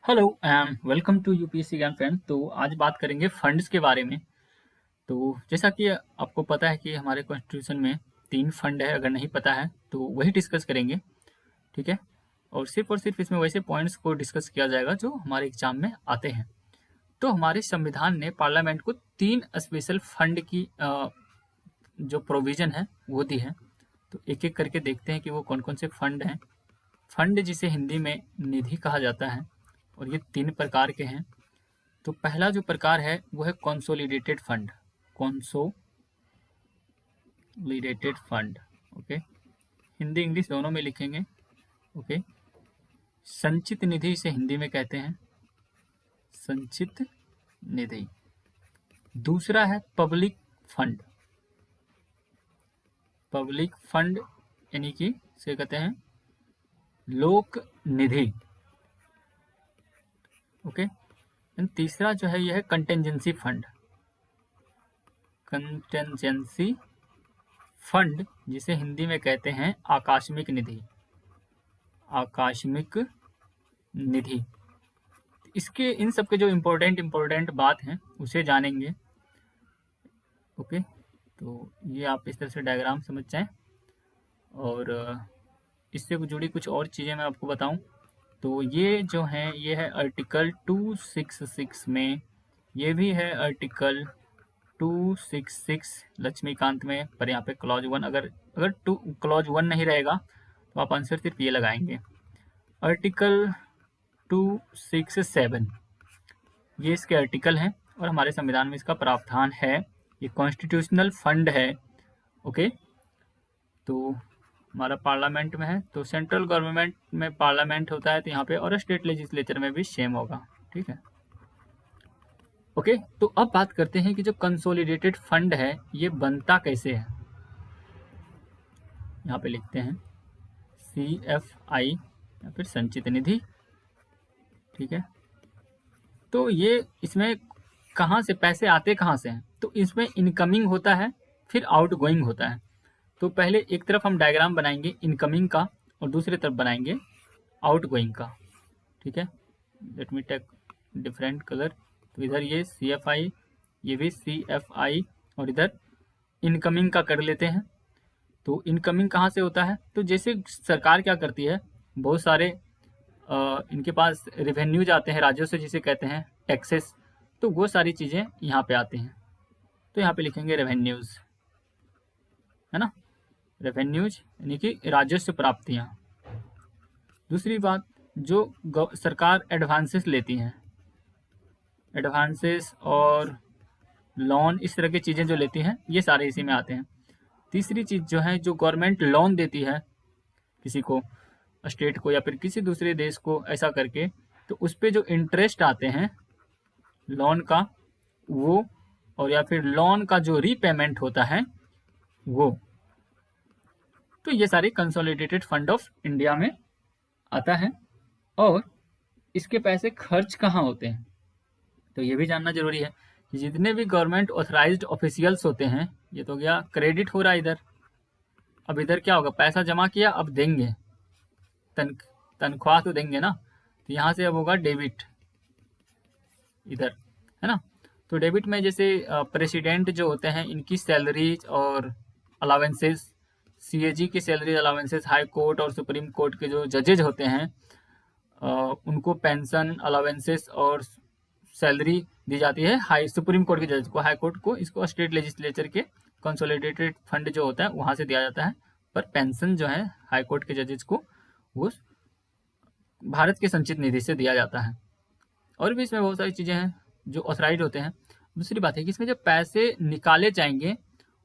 Hello and welcome to UPSC Gyan friend. तो आज बात करेंगे फंड्स के बारे में। तो जैसा कि आपको पता है कि हमारे कॉन्स्टिट्यूशन में 3 फंड है, अगर नहीं पता है तो वही डिस्कस करेंगे। ठीक है, और सिर्फ इसमें वैसे पॉइंट्स को डिस्कस किया जाएगा जो हमारे एग्जाम में आते हैं। तो हमारे संविधान ने पार्लियामेंट को 3 स्पेशल फंड की जो प्रोविजन है वो दी है। तो एक एक करके देखते हैं कि वो कौन कौन से फंड हैं। फंड जिसे हिंदी में निधि कहा जाता है, और ये 3 प्रकार के हैं। तो पहला जो प्रकार है वो है consolidated fund. Consolidated fund, okay, Hindi English दोनों में लिखेंगे। ओके, संचित निधि इसे हिंदी में कहते हैं, संचित निधि। दूसरा है पब्लिक फंड। पब्लिक फंड यानी कि इसे कहते हैं लोक निधि। ओके, एंड तीसरा जो है यह है कंटेंजेंसी फंड। कंटेंजेंसी फंड जिसे हिंदी में कहते हैं आकस्मिक निधि। आकस्मिक निधि, इसके इन सब के जो इम्पोर्टेंट बात हैं उसे जानेंगे। ओके, तो ये आप इस तरह से डायग्राम समझ जाएं, और इससे जुड़ी कुछ और चीज़ें मैं आपको बताऊं। तो ये जो हैं ये है आर्टिकल 266 में, ये भी है आर्टिकल 266 लक्ष्मीकांत में, पर यहाँ पे क्लॉज 1, अगर क्लॉज 1 नहीं रहेगा तो आप आंसर सिर्फ ये लगाएंगे। आर्टिकल 267 ये इसके आर्टिकल हैं, और हमारे संविधान में इसका प्रावधान है। ये कॉन्स्टिट्यूशनल फंड है। ओके, तो हमारा पार्लियामेंट में है, तो सेंट्रल गवर्नमेंट में पार्लियामेंट होता है तो यहाँ पे, और स्टेट लेजिस्लेचर में भी सेम होगा। ठीक है, ओके। तो अब बात करते हैं कि जो कंसोलिडेटेड फंड है ये बनता कैसे है। यहाँ पे लिखते हैं CFI या फिर संचित निधि। ठीक है, तो ये इसमें कहाँ से पैसे आते, कहाँ से हैं, तो इसमें इनकमिंग होता है, फिर आउटगोइंग होता है। तो पहले एक तरफ हम डायग्राम बनाएंगे इनकमिंग का, और दूसरी तरफ बनाएंगे आउटगोइंग का। ठीक है, let me take different colour. तो इधर ये CFI, ये भी CFI, और इधर इनकमिंग का कर लेते हैं। तो इनकमिंग कहाँ से होता है, तो जैसे सरकार क्या करती है, बहुत सारे इनके पास रेवेन्यूज आते हैं राज्यों से, जिसे कहते हैं टैक्सेस। तो वो सारी चीज़ें यहाँ पे आती हैं, तो यहाँ पे लिखेंगे रेवेन्यूज, है ना, रेवेन्यूज यानी कि राजस्व प्राप्तियाँ। दूसरी बात, जो सरकार एडवांसेस लेती हैं, एडवांसेस और लोन, इस तरह की चीज़ें जो लेती हैं, ये सारे इसी में आते हैं। तीसरी चीज़ जो है, जो गवर्नमेंट लोन देती है किसी को, स्टेट को या फिर किसी दूसरे देश को, ऐसा करके, तो उस पर जो इंटरेस्ट आते हैं लोन का वो, और या फिर लोन का जो रीपेमेंट होता है वो, तो ये सारे कंसोलिडेटेड फंड ऑफ इंडिया में आता है। और इसके पैसे खर्च कहाँ होते हैं, तो ये भी जानना जरूरी है कि जितने भी गवर्नमेंट ऑथराइज्ड ऑफिशियल्स होते हैं, ये तो गया क्रेडिट हो रहा है इधर। अब इधर क्या होगा, पैसा जमा किया, अब देंगे, तनख्वाह तो देंगे ना, तो यहाँ से अब होगा डेबिट इधर, है ना। तो डेबिट में जैसे प्रेसिडेंट जो होते हैं इनकी सैलरीज और अलावेंसेस, CAG की सैलरी अलावेंसेस, हाई कोर्ट और सुप्रीम कोर्ट के जो जजेज होते हैं उनको पेंशन अलावेंसेस और सैलरी दी जाती है। सुप्रीम कोर्ट के जज को, हाई कोर्ट को, इसको स्टेट लेजिस्लेचर के कंसोलिडेटेड फंड जो होता है वहाँ से दिया जाता है। पर पेंशन जो है हाई कोर्ट के जजेज को वो भारत के संचित निधि से दिया जाता है। और भी इसमें बहुत सारी चीज़ें हैं जो ऑथराइज होते हैं। दूसरी बात है कि इसमें जो पैसे निकाले जाएंगे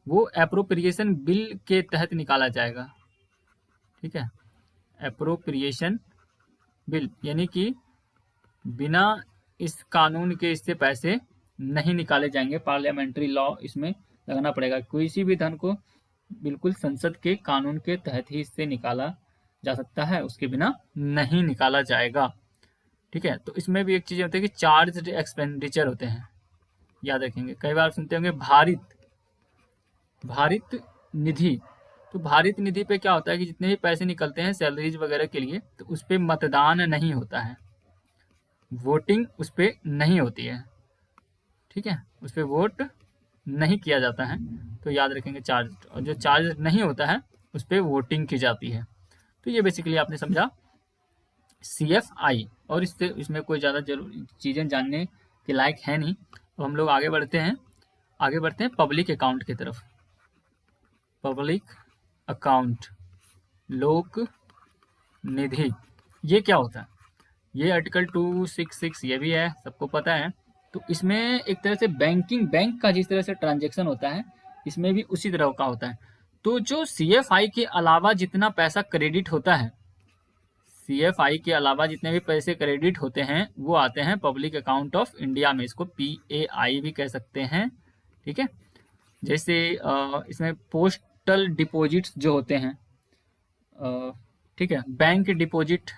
वो एप्रोप्रिएशन बिल के तहत निकाला जाएगा। ठीक है, एप्रोप्रिएशन बिल यानी कि बिना इस कानून के इससे पैसे नहीं निकाले जाएंगे। पार्लियामेंट्री लॉ इसमें लगाना पड़ेगा, किसी भी धन को बिल्कुल संसद के कानून के तहत ही इससे निकाला जा सकता है, उसके बिना नहीं निकाला जाएगा। ठीक है, तो इसमें भी एक चीज़ होती है कि चार्ज एक्सपेंडिचर होते हैं, याद रखेंगे। कई बार सुनते होंगे भारित निधि। तो भारित निधि पे क्या होता है कि जितने भी पैसे निकलते हैं सैलरीज वगैरह के लिए, तो उस पर मतदान नहीं होता है। वोटिंग उस पर नहीं होती है, ठीक है, उस पर वोट नहीं किया जाता है। तो याद रखेंगे चार्ज, और जो चार्ज नहीं होता है उस पर वोटिंग की जाती है। तो ये बेसिकली आपने समझा CFI, और इसमें कोई ज़्यादा जरूरी चीज़ें जानने के लायक है नहीं। तो हम लोग आगे बढ़ते हैं पब्लिक अकाउंट की तरफ। पब्लिक अकाउंट, लोक निधि, ये क्या होता है? ये आर्टिकल 266 ये भी है, सबको पता है। तो इसमें एक तरह से बैंक का जिस तरह से ट्रांजैक्शन होता है, इसमें भी उसी तरह का होता है। तो जो CFI के अलावा जितना पैसा क्रेडिट होता है, CFI के अलावा जितने भी पैसे क्रेडिट होते हैं वो आते हैं पब्लिक अकाउंट ऑफ इंडिया में, इसको PAI भी कह सकते हैं, ठीक है। जैसे इसमें पोस्टल डिपॉजिट्स जो होते हैं, ठीक है, बैंक डिपॉजिट,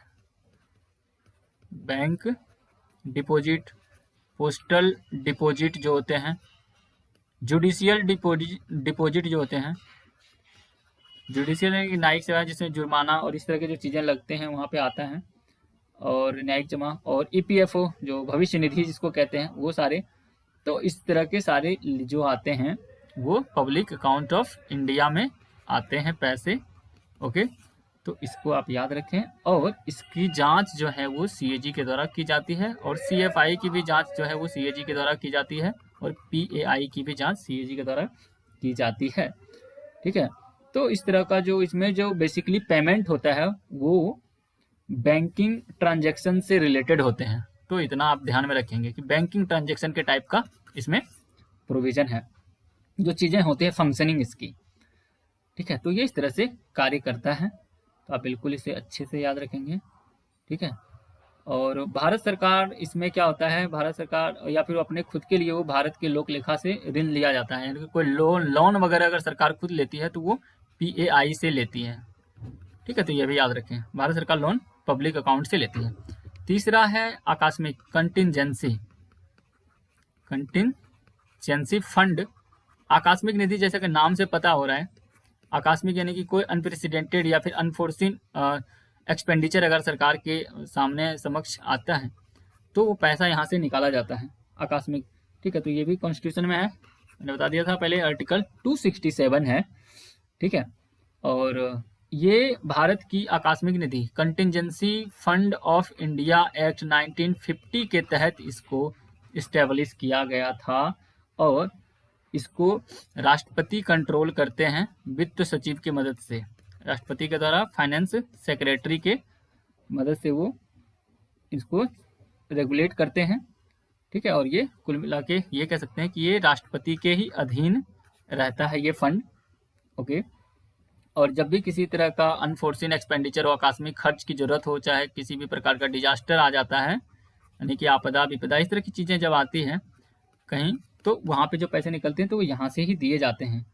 पोस्टल डिपॉजिट जो होते हैं, जुडिशियल डिपॉजिट जो होते हैं, जुडिशियल न्यायिक सेवा जिसमें जुर्माना और इस तरह के जो चीज़ें लगते हैं वहाँ पे आता है, और न्यायिक जमा, और EPFO जो भविष्य निधि जिसको कहते हैं, वो सारे। तो इस तरह के सारे जो आते हैं वो पब्लिक अकाउंट ऑफ इंडिया में आते हैं पैसे, ओके। तो इसको आप याद रखें, और इसकी जांच जो है वो CAG के द्वारा की जाती है, और CFI की भी जांच जो है वो CAG के द्वारा की जाती है, और PAI की भी जांच CAG के द्वारा की जाती है, ठीक है। तो इस तरह का जो इसमें जो बेसिकली पेमेंट होता है वो बैंकिंग ट्रांजैक्शन से रिलेटेड होते हैं। तो इतना आप ध्यान में रखेंगे कि बैंकिंग ट्रांजैक्शन के टाइप का इसमें प्रोविजन है, जो चीज़ें होती है फंक्शनिंग इसकी, ठीक है। तो ये इस तरह से कार्य करता है, तो आप बिल्कुल इसे अच्छे से याद रखेंगे, ठीक है। और भारत सरकार इसमें क्या होता है, भारत सरकार या फिर अपने खुद के लिए वो भारत के लोक लेखा से ऋण लिया जाता है, यानी कि कोई लोन वगैरह अगर सरकार खुद लेती है तो वो PAI से लेती है, ठीक है। तो ये भी याद रखें, भारत सरकार लोन पब्लिक अकाउंट से लेती है। तीसरा है आकस्मिक, कंटिंजेंसी फंड। आकस्मिक निधि जैसे कि नाम से पता हो रहा है, आकस्मिक यानी कि कोई अनप्रेसिडेंटेड या फिर अनफोर्सिन एक्सपेंडिचर अगर सरकार के सामने समक्ष आता है तो वो पैसा यहाँ से निकाला जाता है, आकस्मिक, ठीक है। तो ये भी कॉन्स्टिट्यूशन में है, मैंने बता दिया था पहले, आर्टिकल 267 है, ठीक है। और ये भारत की आकस्मिक निधि contingency fund of India act 1950 के तहत इसको इस्टेब्लिश किया गया था, और इसको राष्ट्रपति कंट्रोल करते हैं वित्त सचिव की मदद से, राष्ट्रपति के द्वारा फाइनेंस सेक्रेटरी के मदद से वो इसको रेगुलेट करते हैं, ठीक है। और ये कुल मिला के ये कह सकते हैं कि ये राष्ट्रपति के ही अधीन रहता है ये फंड, ओके। और जब भी किसी तरह का अनफोर्सिन एक्सपेंडिचर हो, आकस्मिक खर्च की जरूरत हो, चाहे किसी भी प्रकार का डिजास्टर आ जाता है, यानी कि आपदा विपदा, इस तरह की चीज़ें जब आती हैं कहीं, तो वहाँ पे जो पैसे निकलते हैं तो वो यहाँ से ही दिए जाते हैं।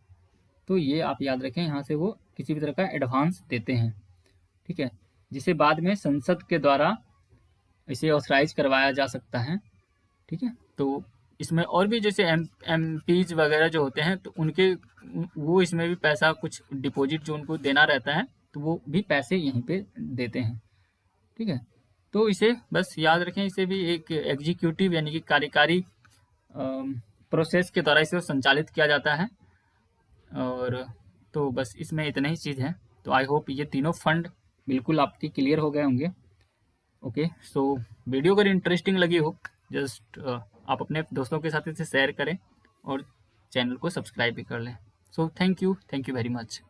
तो ये आप याद रखें, यहाँ से वो किसी भी तरह का एडवांस देते हैं, ठीक है, जिसे बाद में संसद के द्वारा इसे ऑथराइज करवाया जा सकता है, ठीक है। तो इसमें और भी जैसे MPs वगैरह जो होते हैं तो उनके वो इसमें भी पैसा कुछ डिपॉजिट जो उनको देना रहता है तो वो भी पैसे यहीं पे देते हैं, ठीक है। तो इसे बस याद रखें, इसे भी एक एग्जीक्यूटिव यानी कि कार्यकारी प्रोसेस के द्वारा इसे संचालित किया जाता है। और तो बस इसमें इतना ही चीज़ है। तो आई होप ये तीनों फंड बिल्कुल आपके क्लियर हो गए होंगे, ओके। सो वीडियो अगर इंटरेस्टिंग लगी हो जस्ट आप अपने दोस्तों के साथ इसे शेयर करें और चैनल को सब्सक्राइब भी कर लें। So thank you very much.